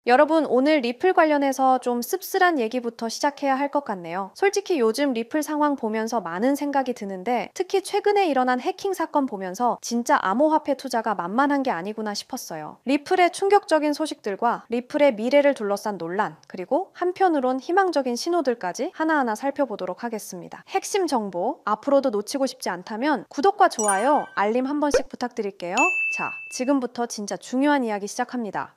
여러분, 오늘 리플 관련해서 좀 씁쓸한 얘기부터 시작해야 할 것 같네요. 솔직히 요즘 리플 상황 보면서 많은 생각이 드는데, 특히 최근에 일어난 해킹 사건 보면서 진짜 암호화폐 투자가 만만한 게 아니구나 싶었어요. 리플의 충격적인 소식들과 리플의 미래를 둘러싼 논란, 그리고 한편으론 희망적인 신호들까지 하나하나 살펴보도록 하겠습니다. 핵심 정보, 앞으로도 놓치고 싶지 않다면 구독과 좋아요, 알림 한 번씩 부탁드릴게요. 자, 지금부터 진짜 중요한 이야기 시작합니다.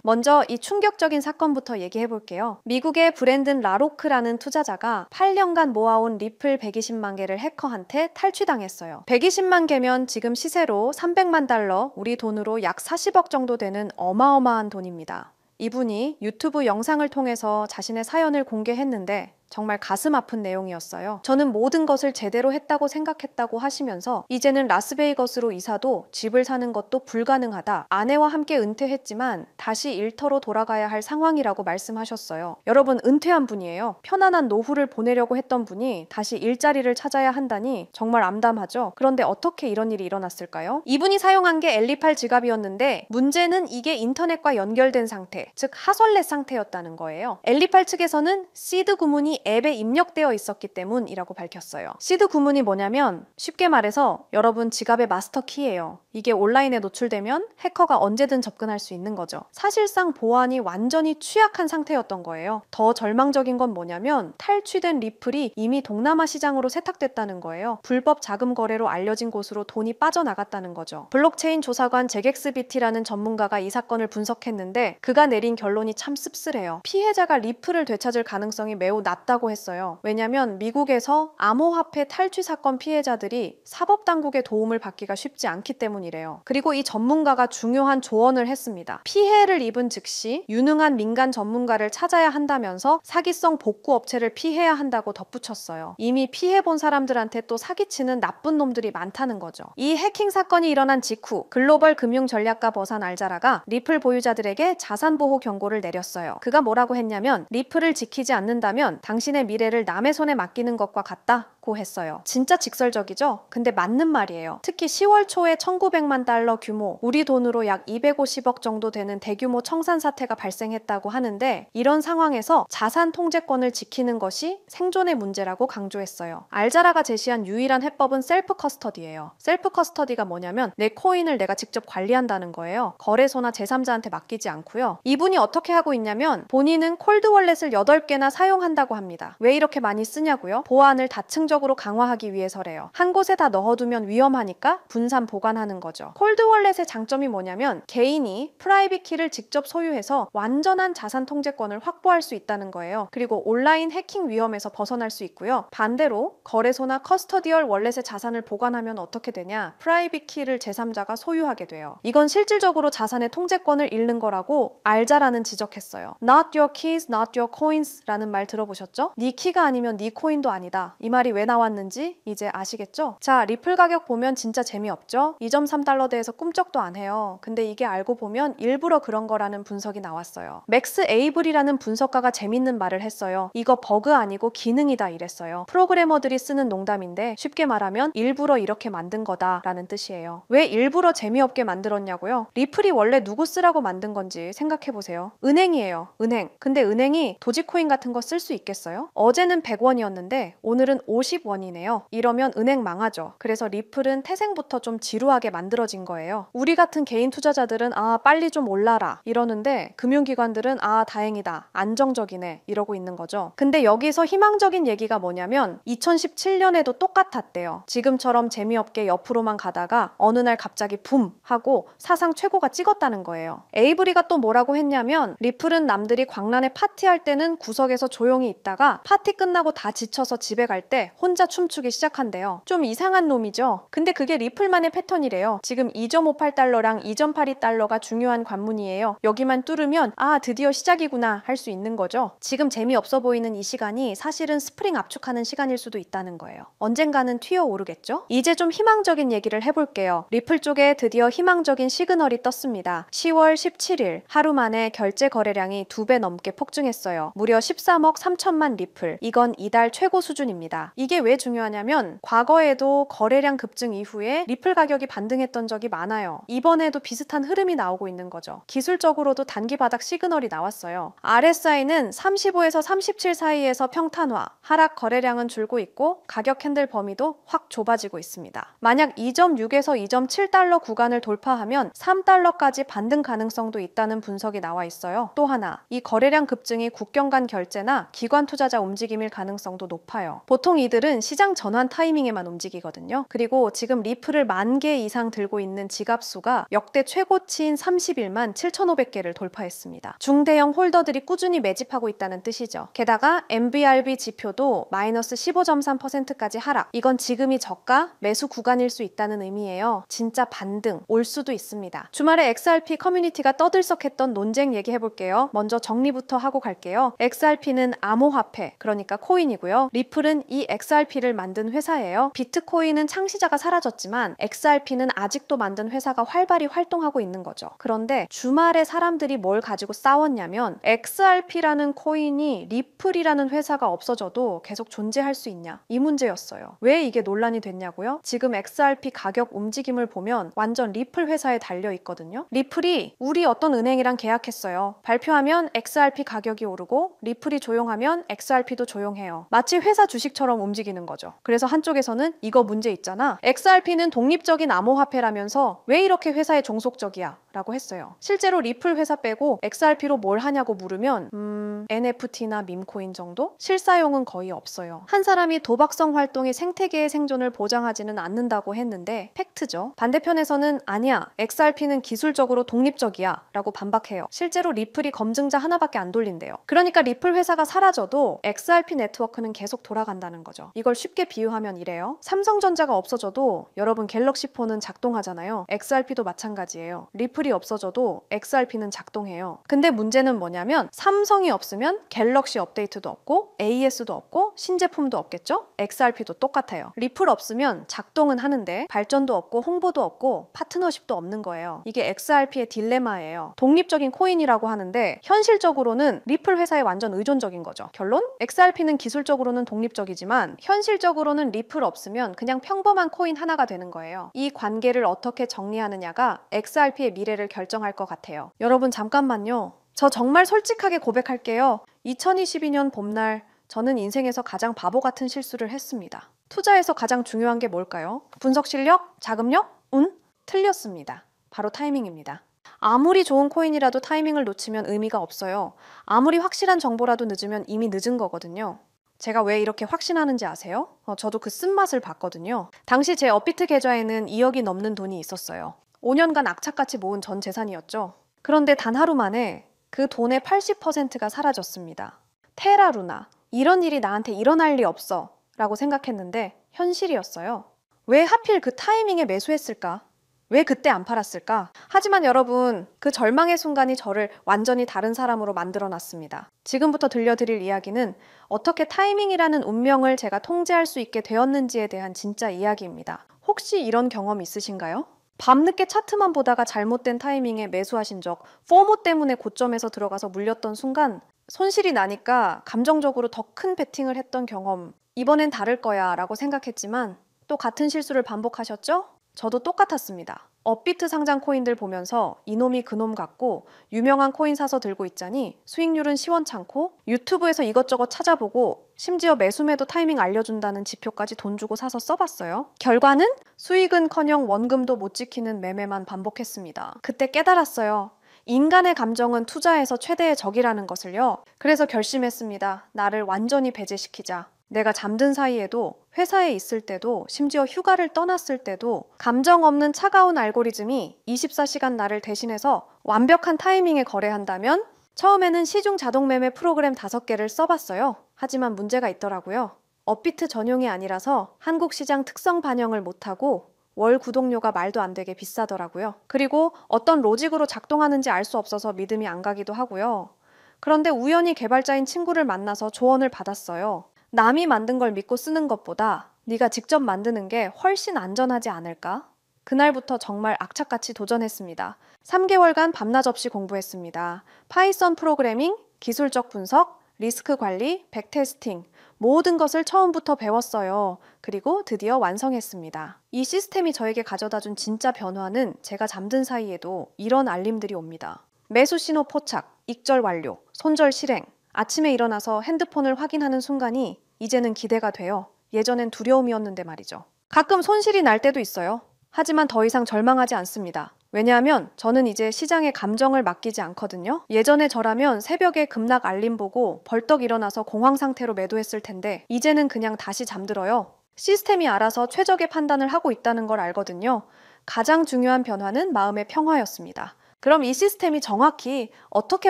먼저 이 충격적인 사건부터 얘기해 볼게요. 미국의 브랜든 라로크라는 투자자가 8년간 모아온 리플 120만 개를 해커한테 탈취당했어요. 120만 개면 지금 시세로 300만 달러, 우리 돈으로 약 40억 정도 되는 어마어마한 돈입니다. 이분이 유튜브 영상을 통해서 자신의 사연을 공개했는데 정말 가슴 아픈 내용이었어요. 저는 모든 것을 제대로 했다고 생각했다고 하시면서 이제는 라스베이거스로 이사도 집을 사는 것도 불가능하다. 아내와 함께 은퇴했지만 다시 일터로 돌아가야 할 상황이라고 말씀하셨어요. 여러분, 은퇴한 분이에요. 편안한 노후를 보내려고 했던 분이 다시 일자리를 찾아야 한다니 정말 암담하죠. 그런데 어떻게 이런 일이 일어났을까요? 이분이 사용한 게 엘리팔 지갑이었는데 문제는 이게 인터넷과 연결된 상태, 즉 하설넷 상태였다는 거예요. 엘리팔 측에서는 시드 구문이 앱에 입력되어 있었기 때문이라고 밝혔어요. 시드 구문이 뭐냐면 쉽게 말해서 여러분 지갑의 마스터 키예요. 이게 온라인에 노출되면 해커가 언제든 접근할 수 있는 거죠. 사실상 보안이 완전히 취약한 상태였던 거예요. 더 절망적인 건 뭐냐면 탈취된 리플이 이미 동남아 시장으로 세탁됐다는 거예요. 불법 자금 거래로 알려진 곳으로 돈이 빠져나갔다는 거죠. 블록체인 조사관 제객스비티라는 전문가가 이 사건을 분석했는데 그가 내린 결론이 참 씁쓸해요. 피해자가 리플을 되찾을 가능성이 매우 낮다고 했어요. 왜냐면 미국에서 암호화폐 탈취 사건 피해자들이 사법당국의 도움을 받기가 쉽지 않기 때문이래요. 그리고 이 전문가가 중요한 조언을 했습니다. 피해를 입은 즉시 유능한 민간 전문가를 찾아야 한다면서 사기성 복구 업체를 피해야 한다고 덧붙였어요. 이미 피해본 사람들한테 또 사기치는 나쁜 놈들이 많다는 거죠. 이 해킹 사건이 일어난 직후 글로벌 금융 전략가 버산 알자라가 리플 보유자들에게 자산 보호 경고를 내렸어요. 그가 뭐라고 했냐면 리플을 지키지 않는다면 당신의 미래를 남의 손에 맡기는 것과 같다고 했어요. 진짜 직설적이죠? 근데 맞는 말이에요. 특히 10월 초에 1900만 달러 규모, 우리 돈으로 약 250억 정도 되는 대규모 청산 사태가 발생했다고 하는데 이런 상황에서 자산 통제권을 지키는 것이 생존의 문제라고 강조했어요. 알자라가 제시한 유일한 해법은 셀프 커스터디예요. 셀프 커스터디가 뭐냐면 내 코인을 내가 직접 관리한다는 거예요. 거래소나 제3자한테 맡기지 않고요. 이분이 어떻게 하고 있냐면 본인은 콜드 월렛을 8개나 사용한다고 합니다. 왜 이렇게 많이 쓰냐고요? 보안을 다층적으로 강화하기 위해서래요. 한 곳에 다 넣어두면 위험하니까 분산 보관하는 거죠. 콜드 월렛의 장점이 뭐냐면 개인이 프라이빗 키를 직접 소유해서 완전한 자산 통제권을 확보할 수 있다는 거예요. 그리고 온라인 해킹 위험에서 벗어날 수 있고요. 반대로 거래소나 커스터디얼 월렛의 자산을 보관하면 어떻게 되냐? 프라이빗 키를 제3자가 소유하게 돼요. 이건 실질적으로 자산의 통제권을 잃는 거라고 알자라는 지적했어요. Not your keys, not your coins 라는 말 들어보셨죠? 네 키가 아니면 네 코인도 아니다. 이 말이 왜 나왔는지 이제 아시겠죠? 자, 리플 가격 보면 진짜 재미없죠? 2.3달러대에서 꿈쩍도 안 해요. 근데 이게 알고 보면 일부러 그런 거라는 분석이 나왔어요. 맥스 에이블이라는 분석가가 재밌는 말을 했어요. 이거 버그 아니고 기능이다 이랬어요. 프로그래머들이 쓰는 농담인데 쉽게 말하면 일부러 이렇게 만든 거다라는 뜻이에요. 왜 일부러 재미없게 만들었냐고요? 리플이 원래 누구 쓰라고 만든 건지 생각해보세요. 은행이에요. 은행. 근데 은행이 도지코인 같은 거 쓸 수 있겠어요? 어제는 100원이었는데 오늘은 50원이네요. 이러면 은행 망하죠. 그래서 리플은 태생부터 좀 지루하게 만들어진 거예요. 우리 같은 개인 투자자들은 아 빨리 좀 올라라 이러는데 금융기관들은 아 다행이다 안정적이네 이러고 있는 거죠. 근데 여기서 희망적인 얘기가 뭐냐면 2017년에도 똑같았대요. 지금처럼 재미없게 옆으로만 가다가 어느 날 갑자기 붐 하고 사상 최고가 찍었다는 거예요. 에이브리가 또 뭐라고 했냐면 리플은 남들이 광란에 파티할 때는 구석에서 조용히 있다가 파티 끝나고 다 지쳐서 집에 갈 때 혼자 춤추기 시작한대요. 좀 이상한 놈이죠? 근데 그게 리플만의 패턴이래요. 지금 2.58달러랑 2.82달러가 중요한 관문이에요. 여기만 뚫으면 아 드디어 시작이구나 할 수 있는 거죠. 지금 재미없어 보이는 이 시간이 사실은 스프링 압축하는 시간일 수도 있다는 거예요. 언젠가는 튀어오르겠죠? 이제 좀 희망적인 얘기를 해볼게요. 리플 쪽에 드디어 희망적인 시그널이 떴습니다. 10월 17일 하루 만에 결제 거래량이 2배 넘게 폭증했어요. 무려 13억 3천만 리플. 이건 이달 최고 수준입니다. 이 이게 왜 중요하냐면 과거에도 거래량 급증 이후에 리플 가격이 반등했던 적이 많아요. 이번에도 비슷한 흐름이 나오고 있는 거죠. 기술적으로도 단기 바닥 시그널이 나왔어요. RSI는 35에서 37 사이에서 평탄화, 하락 거래량은 줄고 있고 가격 캔들 범위도 확 좁아지고 있습니다. 만약 2.6에서 2.7달러 구간을 돌파하면 3달러까지 반등 가능성도 있다는 분석이 나와 있어요. 또 하나, 이 거래량 급증이 국경 간 결제나 기관 투자자 움직임일 가능성도 높아요. 보통 이들은 시장 전환 타이밍에만 움직이거든요. 그리고 지금 리플을 10,000개 이상 들고 있는 지갑 수가 역대 최고치인 31만 7,500개를 돌파했습니다. 중대형 홀더들이 꾸준히 매집하고 있다는 뜻이죠. 게다가 MBRB 지표도 마이너스 15.3%까지 하락. 이건 지금이 저가 매수 구간일 수 있다는 의미예요. 진짜 반등 올 수도 있습니다. 주말에 XRP 커뮤니티가 떠들썩했던 논쟁 얘기해볼게요. 먼저 정리부터 하고 갈게요. XRP는 암호화폐, 그러니까 코인이고요. 리플은 이 XRP를 만든 회사예요. 비트코인은 창시자가 사라졌지만 XRP는 아직도 만든 회사가 활발히 활동하고 있는 거죠. 그런데 주말에 사람들이 뭘 가지고 싸웠냐면 XRP라는 코인이 리플이라는 회사가 없어져도 계속 존재할 수 있냐, 이 문제였어요. 왜 이게 논란이 됐냐고요? 지금 XRP 가격 움직임을 보면 완전 리플 회사에 달려 있거든요. 리플이 우리 어떤 은행이랑 계약했어요. 발표하면 XRP 가격이 오르고 리플이 조용하면 XRP도 조용해요. 마치 회사 주식처럼 움직이는 거죠. 그래서 한쪽에서는 이거 문제 있잖아. XRP는 독립적인 암호화폐라면서 왜 이렇게 회사에 종속적이야? 라고 했어요. 실제로 리플 회사 빼고 XRP로 뭘 하냐고 물으면 NFT나 밈코인 정도? 실사용은 거의 없어요. 한 사람이 도박성 활동이 생태계의 생존을 보장하지는 않는다고 했는데 팩트죠. 반대편에서는 아니야, XRP는 기술적으로 독립적이야 라고 반박해요. 실제로 리플이 검증자 하나밖에 안 돌린대요. 그러니까 리플 회사가 사라져도 XRP 네트워크는 계속 돌아간다는 거죠. 이걸 쉽게 비유하면 이래요. 삼성전자가 없어져도 여러분 갤럭시 폰은 작동하잖아요. XRP도 마찬가지예요. 리플이 없어져도 XRP는 작동해요. 근데 문제는 뭐냐면 삼성이 없으면 갤럭시 업데이트도 없고 AS도 없고 신제품도 없겠죠? XRP도 똑같아요. 리플 없으면 작동은 하는데 발전도 없고 홍보도 없고 파트너십도 없는 거예요. 이게 XRP의 딜레마예요. 독립적인 코인이라고 하는데 현실적으로는 리플 회사에 완전 의존적인 거죠. 결론? XRP는 기술적으로는 독립적이지만 현실적으로는 리플 없으면 그냥 평범한 코인 하나가 되는 거예요. 이 관계를 어떻게 정리하느냐가 XRP의 미래를 결정할 것 같아요. 여러분 잠깐만요. 저 정말 솔직하게 고백할게요. 2022년 봄날 저는 인생에서 가장 바보 같은 실수를 했습니다. 투자에서 가장 중요한 게 뭘까요? 분석 실력? 자금력? 운? 틀렸습니다. 바로 타이밍입니다. 아무리 좋은 코인이라도 타이밍을 놓치면 의미가 없어요. 아무리 확실한 정보라도 늦으면 이미 늦은 거거든요. 제가 왜 이렇게 확신하는지 아세요? 저도 그 쓴맛을 봤거든요. 당시 제 업비트 계좌에는 2억이 넘는 돈이 있었어요. 5년간 악착같이 모은 전 재산이었죠. 그런데 단 하루 만에 그 돈의 80%가 사라졌습니다. 테라루나, 이런 일이 나한테 일어날 리 없어 라고 생각했는데 현실이었어요. 왜 하필 그 타이밍에 매수했을까? 왜 그때 안 팔았을까? 하지만 여러분, 그 절망의 순간이 저를 완전히 다른 사람으로 만들어 놨습니다. 지금부터 들려드릴 이야기는 어떻게 타이밍이라는 운명을 제가 통제할 수 있게 되었는지에 대한 진짜 이야기입니다. 혹시 이런 경험 있으신가요? 밤늦게 차트만 보다가 잘못된 타이밍에 매수하신 적, 포모 때문에 고점에서 들어가서 물렸던 순간 손실이 나니까 감정적으로 더 큰 베팅을 했던 경험, 이번엔 다를 거야 라고 생각했지만 또 같은 실수를 반복하셨죠? 저도 똑같았습니다. 업비트 상장 코인들 보면서 이놈이 그놈 같고 유명한 코인 사서 들고 있자니 수익률은 시원찮고 유튜브에서 이것저것 찾아보고 심지어 매수매도 타이밍 알려준다는 지표까지 돈 주고 사서 써봤어요. 결과는 수익은커녕 원금도 못 지키는 매매만 반복했습니다. 그때 깨달았어요. 인간의 감정은 투자에서 최대의 적이라는 것을요. 그래서 결심했습니다. 나를 완전히 배제시키자. 내가 잠든 사이에도, 회사에 있을 때도, 심지어 휴가를 떠났을 때도 감정 없는 차가운 알고리즘이 24시간 나를 대신해서 완벽한 타이밍에 거래한다면 처음에는 시중 자동 매매 프로그램 5개를 써봤어요. 하지만 문제가 있더라고요. 업비트 전용이 아니라서 한국 시장 특성 반영을 못하고 월 구독료가 말도 안 되게 비싸더라고요. 그리고 어떤 로직으로 작동하는지 알 수 없어서 믿음이 안 가기도 하고요. 그런데 우연히 개발자인 친구를 만나서 조언을 받았어요. 남이 만든 걸 믿고 쓰는 것보다 네가 직접 만드는 게 훨씬 안전하지 않을까? 그날부터 정말 악착같이 도전했습니다. 3개월간 밤낮 없이 공부했습니다. 파이썬 프로그래밍, 기술적 분석, 리스크 관리, 백테스팅, 모든 것을 처음부터 배웠어요. 그리고 드디어 완성했습니다. 이 시스템이 저에게 가져다준 진짜 변화는 제가 잠든 사이에도 이런 알림들이 옵니다. 매수 신호 포착, 익절 완료, 손절 실행. 아침에 일어나서 핸드폰을 확인하는 순간이 이제는 기대가 돼요. 예전엔 두려움이었는데 말이죠. 가끔 손실이 날 때도 있어요. 하지만 더 이상 절망하지 않습니다. 왜냐하면 저는 이제 시장의 감정을 맡기지 않거든요. 예전에 저라면 새벽에 급락 알림 보고 벌떡 일어나서 공황 상태로 매도했을 텐데 이제는 그냥 다시 잠들어요. 시스템이 알아서 최적의 판단을 하고 있다는 걸 알거든요. 가장 중요한 변화는 마음의 평화였습니다. 그럼 이 시스템이 정확히 어떻게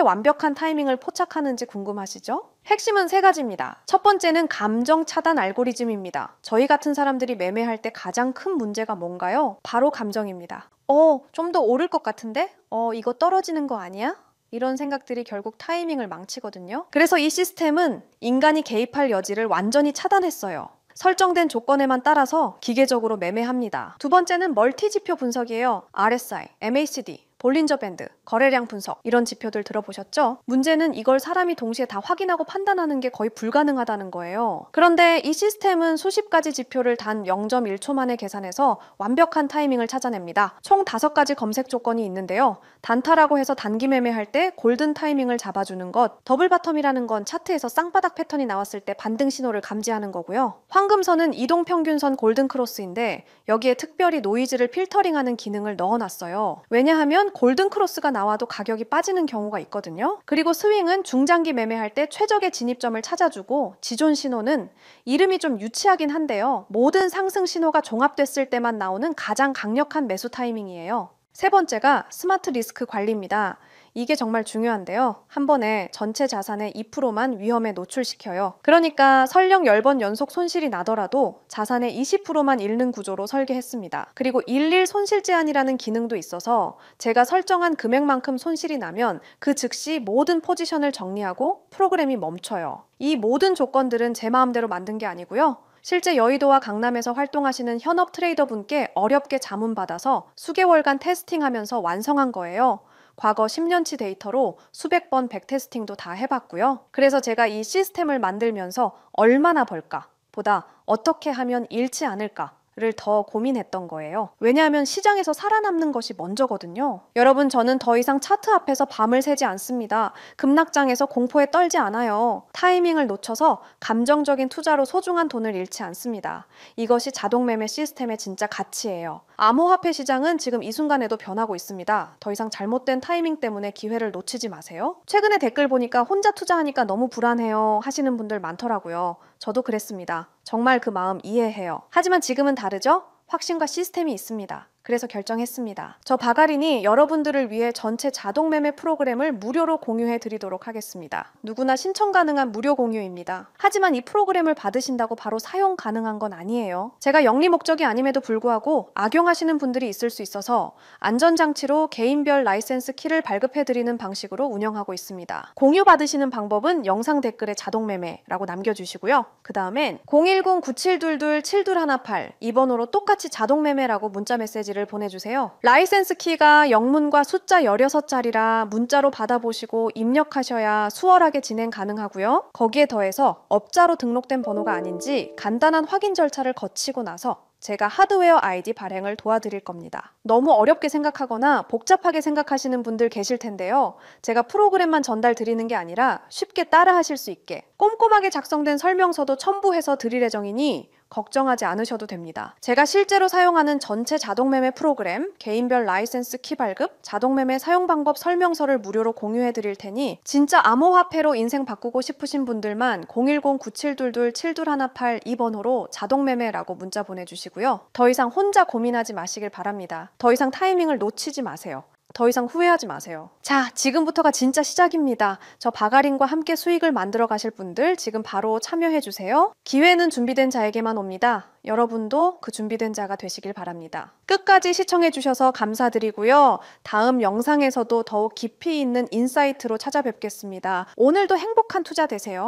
완벽한 타이밍을 포착하는지 궁금하시죠? 핵심은 3가지입니다. 첫 번째는 감정 차단 알고리즘입니다. 저희 같은 사람들이 매매할 때 가장 큰 문제가 뭔가요? 바로 감정입니다. 좀 더 오를 것 같은데? 이거 떨어지는 거 아니야? 이런 생각들이 결국 타이밍을 망치거든요. 그래서 이 시스템은 인간이 개입할 여지를 완전히 차단했어요. 설정된 조건에만 따라서 기계적으로 매매합니다. 두 번째는 멀티 지표 분석이에요. RSI, MACD, 볼린저 밴드, 거래량 분석 이런 지표들 들어보셨죠? 문제는 이걸 사람이 동시에 다 확인하고 판단하는 게 거의 불가능하다는 거예요. 그런데 이 시스템은 수십 가지 지표를 단 0.1초 만에 계산해서 완벽한 타이밍을 찾아냅니다. 총 5가지 검색 조건이 있는데요. 단타라고 해서 단기 매매할 때 골든 타이밍을 잡아주는 것, 더블 바텀이라는 건 차트에서 쌍바닥 패턴이 나왔을 때 반등 신호를 감지하는 거고요. 황금선은 이동평균선 골든 크로스인데 여기에 특별히 노이즈를 필터링하는 기능을 넣어놨어요. 왜냐하면 골든 크로스가 나와도 가격이 빠지는 경우가 있거든요. 그리고 스윙은 중장기 매매할 때 최적의 진입점을 찾아주고 지존 신호는 이름이 좀 유치하긴 한데요. 모든 상승 신호가 종합됐을 때만 나오는 가장 강력한 매수 타이밍이에요. 세 번째가 스마트 리스크 관리입니다. 이게 정말 중요한데요. 한 번에 전체 자산의 2%만 위험에 노출시켜요. 그러니까 설령 10번 연속 손실이 나더라도 자산의 20%만 잃는 구조로 설계했습니다. 그리고 일일 손실 제한이라는 기능도 있어서 제가 설정한 금액만큼 손실이 나면 그 즉시 모든 포지션을 정리하고 프로그램이 멈춰요. 이 모든 조건들은 제 마음대로 만든 게 아니고요. 실제 여의도와 강남에서 활동하시는 현업 트레이더분께 어렵게 자문받아서 수개월간 테스팅하면서 완성한 거예요. 과거 10년치 데이터로 수백 번 백테스팅도 다 해봤고요. 그래서 제가 이 시스템을 만들면서 얼마나 벌까 보다 어떻게 하면 잃지 않을까 를 더 고민했던 거예요. 왜냐하면 시장에서 살아남는 것이 먼저거든요. 여러분, 저는 더 이상 차트 앞에서 밤을 새지 않습니다. 급락장에서 공포에 떨지 않아요. 타이밍을 놓쳐서 감정적인 투자로 소중한 돈을 잃지 않습니다. 이것이 자동매매 시스템의 진짜 가치예요. 암호화폐 시장은 지금 이 순간에도 변하고 있습니다. 더 이상 잘못된 타이밍 때문에 기회를 놓치지 마세요. 최근에 댓글 보니까 혼자 투자하니까 너무 불안해요 하시는 분들 많더라고요. 저도 그랬습니다. 정말 그 마음 이해해요. 하지만 지금은 다르죠? 확신과 시스템이 있습니다. 그래서 결정했습니다. 저 바가린이 여러분들을 위해 전체 자동 매매 프로그램을 무료로 공유해 드리도록 하겠습니다. 누구나 신청 가능한 무료 공유입니다. 하지만 이 프로그램을 받으신다고 바로 사용 가능한 건 아니에요. 제가 영리 목적이 아님에도 불구하고 악용하시는 분들이 있을 수 있어서 안전장치로 개인별 라이센스 키를 발급해 드리는 방식으로 운영하고 있습니다. 공유 받으시는 방법은 영상 댓글에 자동 매매라고 남겨주시고요. 그 다음엔 010-9722-7218 이 번호로 똑같이 자동 매매라고 문자 메시지를 보내주세요. 라이센스 키가 영문과 숫자 16자리라 문자로 받아보시고 입력하셔야 수월하게 진행 가능하고요. 거기에 더해서 업자로 등록된 번호가 아닌지 간단한 확인 절차를 거치고 나서 제가 하드웨어 아이디 발행을 도와드릴 겁니다. 너무 어렵게 생각하거나 복잡하게 생각하시는 분들 계실 텐데요. 제가 프로그램만 전달 드리는 게 아니라 쉽게 따라 하실 수 있게 꼼꼼하게 작성된 설명서도 첨부해서 드릴 예정이니 걱정하지 않으셔도 됩니다. 제가 실제로 사용하는 전체 자동매매 프로그램, 개인별 라이센스 키 발급, 자동매매 사용 방법 설명서를 무료로 공유해 드릴 테니 진짜 암호화폐로 인생 바꾸고 싶으신 분들만 010-9722-7218 이 번호로 자동매매라고 문자 보내주시고요. 더 이상 혼자 고민하지 마시길 바랍니다. 더 이상 타이밍을 놓치지 마세요. 더 이상 후회하지 마세요. 자, 지금부터가 진짜 시작입니다. 저 바가린과 함께 수익을 만들어 가실 분들 지금 바로 참여해 주세요. 기회는 준비된 자에게만 옵니다. 여러분도 그 준비된 자가 되시길 바랍니다. 끝까지 시청해 주셔서 감사드리고요. 다음 영상에서도 더욱 깊이 있는 인사이트로 찾아뵙겠습니다. 오늘도 행복한 투자 되세요.